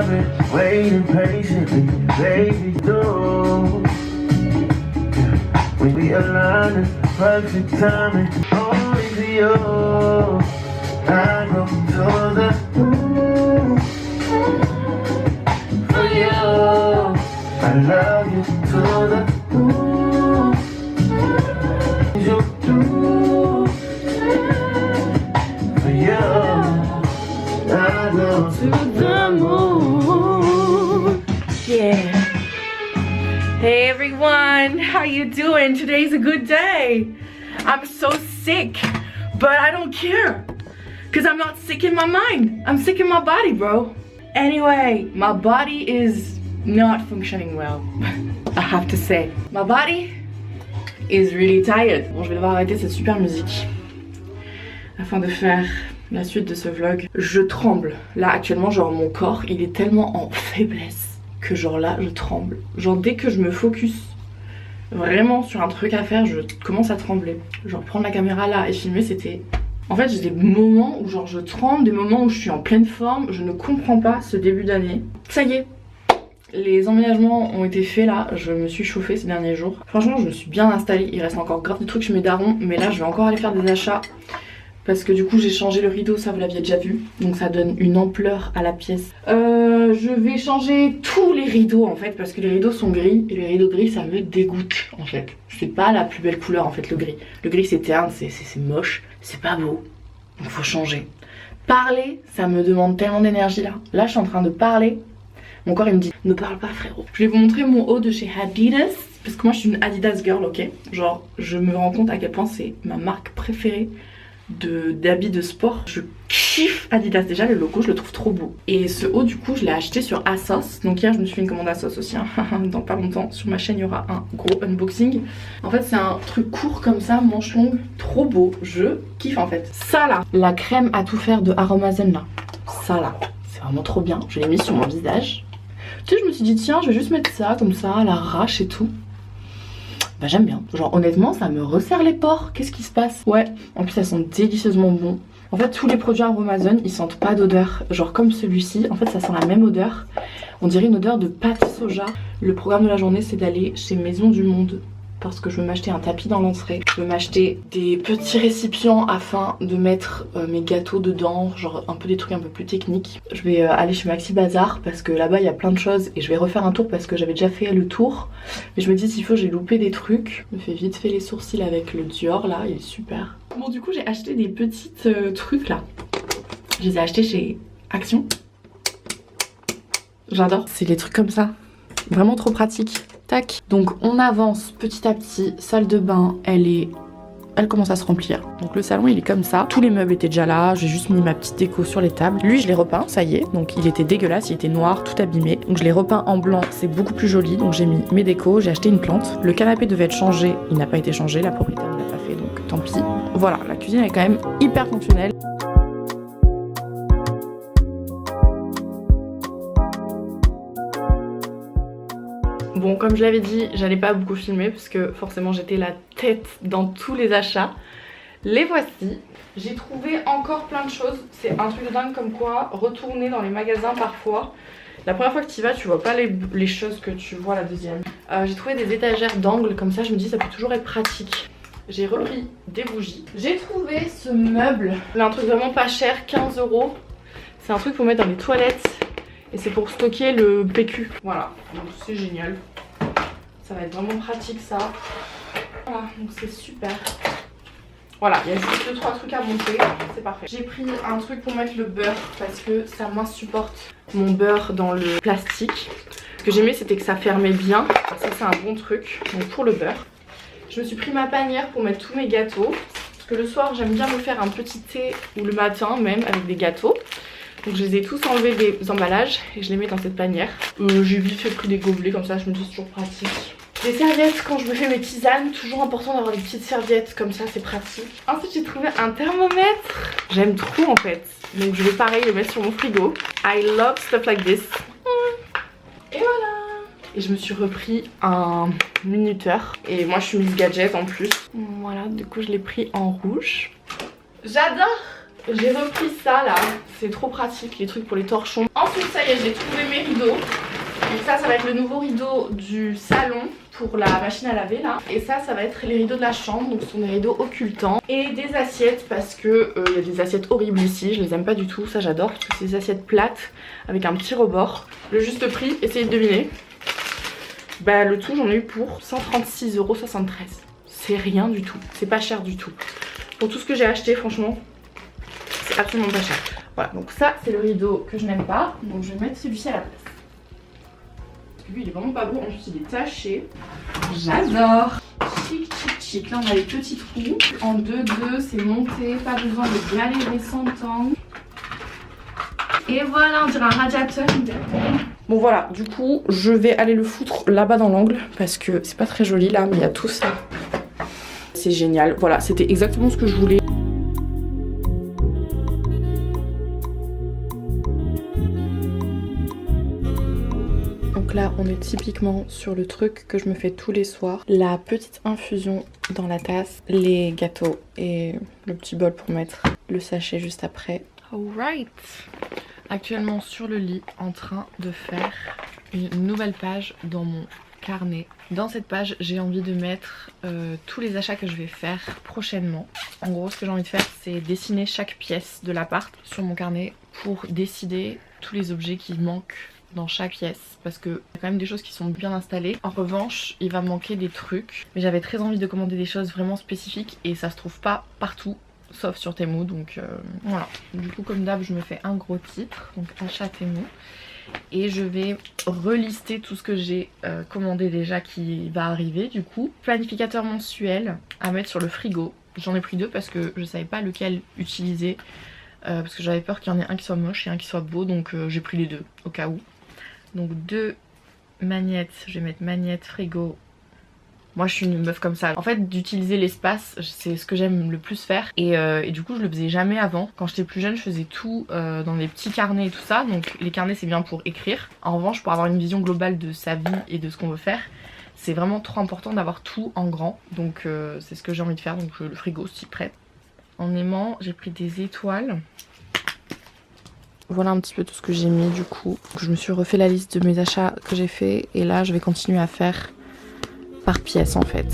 been waiting patiently, baby, do. When we align, it's perfect timing, only for you. I go to the moon for you. I love you to the moon. You do for you. I go to the moon. Yeah. Hey everyone, how you doing? Today's a good day. I'm so sick, but I don't care. Cause I'm not sick in my mind. I'm sick in my body, bro. Anyway, my body is not functioning well. I have to say. My body is really tired. Bon, je vais devoir arrêter cette super musique afin de faire la suite de ce vlog. Je tremble. Là actuellement, genre mon corps, il est tellement en faiblesse que genre là, je tremble. Genre dès que je me focus vraiment sur un truc à faire, je commence à trembler. Genre prendre la caméra là et filmer, c'était... En fait, j'ai des moments où genre je tremble, des moments où je suis en pleine forme. Je ne comprends pas ce début d'année. Ça y est, les emménagements ont été faits là. Je me suis chauffée ces derniers jours. Franchement, je me suis bien installée. Il reste encore grave des trucs chez mes darons. Mais là, je vais encore aller faire des achats. Parce que du coup, j'ai changé le rideau. Ça, vous l'aviez déjà vu. Donc ça donne une ampleur à la pièce. Je vais changer tous les rideaux en fait. Parce que les rideaux sont gris. Et les rideaux gris, ça me dégoûte en fait. C'est pas la plus belle couleur en fait, le gris. Le gris, c'est terne, c'est moche. C'est pas beau, donc faut changer. Parler, ça me demande tellement d'énergie là. Là, je suis en train de parler. Mon corps, il me dit, ne parle pas frérot. Je vais vous montrer mon haut de chez Adidas. Parce que moi, je suis une Adidas girl, ok. Genre, je me rends compte à quel point c'est ma marque préférée d'habits de sport. Je kiffe Adidas. Déjà, le logo, je le trouve trop beau. Et ce haut, du coup, je l'ai acheté sur ASOS. Donc hier, je me suis fait une commande ASOS aussi. Hein. Dans pas longtemps, sur ma chaîne, il y aura un gros unboxing. En fait, c'est un truc court comme ça, manche longue. Trop beau. Je kiffe en fait. Ça là, la crème à tout faire de Aromazone là. Ça là, c'est vraiment trop bien. Je l'ai mis sur mon visage. Tu sais, je me suis dit, tiens, je vais juste mettre ça comme ça, à l'arrache et tout. Bah j'aime bien. Genre honnêtement ça me resserre les pores. Qu'est-ce qui se passe? Ouais, en plus elles sont délicieusement bon. En fait tous les produits Aromazone ils sentent pas d'odeur. Genre comme celui-ci, en fait ça sent la même odeur. On dirait une odeur de pâte soja. Le programme de la journée c'est d'aller chez Maison du Monde. Parce que je veux m'acheter un tapis dans l'entrée. Je veux m'acheter des petits récipients afin de mettre mes gâteaux dedans. Genre un peu des trucs un peu plus techniques. Je vais aller chez Maxi Bazar parce que là-bas il y a plein de choses. Et je vais refaire un tour parce que j'avais déjà fait le tour. Mais je me dis s'il faut j'ai loupé des trucs. Je me fais vite fait les sourcils avec le Dior là, il est super. Bon du coup j'ai acheté des petites trucs là. Je les ai achetés chez Action. J'adore. C'est les trucs comme ça. Vraiment trop pratique. Tac. Donc on avance petit à petit. Salle de bain, elle commence à se remplir. Donc le salon il est comme ça. Tous les meubles étaient déjà là. J'ai juste mis ma petite déco sur les tables. Lui je l'ai repeint, ça y est. Donc il était dégueulasse, il était noir, tout abîmé. Donc je l'ai repeint en blanc, c'est beaucoup plus joli. Donc j'ai mis mes décos, j'ai acheté une plante. Le canapé devait être changé, il n'a pas été changé. La propriétaire ne l'a pas fait, donc tant pis. Voilà, la cuisine est quand même hyper fonctionnelle. Bon, comme je l'avais dit, j'allais pas beaucoup filmer parce que forcément j'étais la tête dans tous les achats. Les voici. J'ai trouvé encore plein de choses. C'est un truc de dingue comme quoi retourner dans les magasins parfois. La première fois que tu y vas, tu vois pas les choses que tu vois la deuxième. J'ai trouvé des étagères d'angle comme ça, je me dis ça peut toujours être pratique. J'ai repris des bougies. J'ai trouvé ce meuble. Là, un truc vraiment pas cher, 15 €. C'est un truc pour mettre dans les toilettes. Et c'est pour stocker le PQ. Voilà, donc c'est génial. Ça va être vraiment pratique ça. Voilà, donc c'est super. Voilà, il y a juste 2-3 trucs à monter. C'est parfait. J'ai pris un truc pour mettre le beurre parce que ça m'insupporte mon beurre dans le plastique. Ce que j'aimais c'était que ça fermait bien. Ça c'est un bon truc. Donc pour le beurre. Je me suis pris ma panière pour mettre tous mes gâteaux. Parce que le soir j'aime bien me faire un petit thé ou le matin même avec des gâteaux. Donc je les ai tous enlevés des emballages et je les mets dans cette panière. J'ai vite fait pris des gobelets comme ça, je me dis c'est toujours pratique. Des serviettes quand je me fais mes tisanes, toujours important d'avoir des petites serviettes comme ça, c'est pratique. Ensuite j'ai trouvé un thermomètre. J'aime trop en fait. Donc je vais pareil le mettre sur mon frigo. I love stuff like this. Et voilà. Et je me suis repris un minuteur. Et moi je suis Miss Gadget en plus. Voilà, du coup je l'ai pris en rouge. J'adore. J'ai repris ça là, c'est trop pratique les trucs pour les torchons. Ensuite que ça y est, j'ai trouvé mes rideaux. Donc ça va être le nouveau rideau du salon pour la machine à laver là. Et ça va être les rideaux de la chambre, donc ce sont des rideaux occultants. Et des assiettes parce que il y a des assiettes horribles ici, je les aime pas du tout, ça j'adore parce que c'est des assiettes plates avec un petit rebord. Le juste prix, essayez de deviner. Bah le tout j'en ai eu pour 136,73 €. C'est rien du tout, c'est pas cher du tout. Pour tout ce que j'ai acheté franchement, c'est absolument pas cher. Voilà, donc ça c'est le rideau que je n'aime pas, donc je vais mettre celui-ci à la place. Lui il est vraiment pas beau, en plus il est taché. J'adore. Chic chic chic. Là on a les petits trous. En 2-2 c'est monté, pas besoin de galérer sans temps. Et voilà, on dirait un radiateur. Bon voilà, du coup je vais aller le foutre là-bas dans l'angle parce que c'est pas très joli là, mais il y a tout ça. C'est génial. Voilà, c'était exactement ce que je voulais. Donc là on est typiquement sur le truc que je me fais tous les soirs. La petite infusion dans la tasse, les gâteaux et le petit bol pour mettre le sachet juste après. Alright. Actuellement sur le lit en train de faire une nouvelle page dans mon carnet. Dans cette page j'ai envie de mettre tous les achats que je vais faire prochainement. En gros ce que j'ai envie de faire c'est dessiner chaque pièce de l'appart sur mon carnet pour décider tous les objets qui manquent dans chaque pièce parce que y a quand même des choses qui sont bien installées. En revanche il va me manquer des trucs, mais j'avais très envie de commander des choses vraiment spécifiques et ça se trouve pas partout sauf sur Temu, donc voilà. Du coup comme d'hab je me fais un gros titre, donc achat Temu, et je vais relister tout ce que j'ai commandé déjà qui va arriver. Du coup planificateur mensuel à mettre sur le frigo, j'en ai pris 2 parce que je savais pas lequel utiliser parce que j'avais peur qu'il y en ait un qui soit moche et un qui soit beau, donc j'ai pris les 2 au cas où. Donc 2 magnettes, je vais mettre magnette, frigo. Moi je suis une meuf comme ça. En fait d'utiliser l'espace c'est ce que j'aime le plus faire et du coup je le faisais jamais avant. Quand j'étais plus jeune je faisais tout dans des petits carnets et tout ça. Donc les carnets c'est bien pour écrire. En revanche pour avoir une vision globale de sa vie et de ce qu'on veut faire, c'est vraiment trop important d'avoir tout en grand. Donc c'est ce que j'ai envie de faire, donc le frigo s'y prête. En aimant j'ai pris des étoiles. Voilà un petit peu tout ce que j'ai mis du coup. Je me suis refait la liste de mes achats que j'ai fait et là je vais continuer à faire par pièce en fait.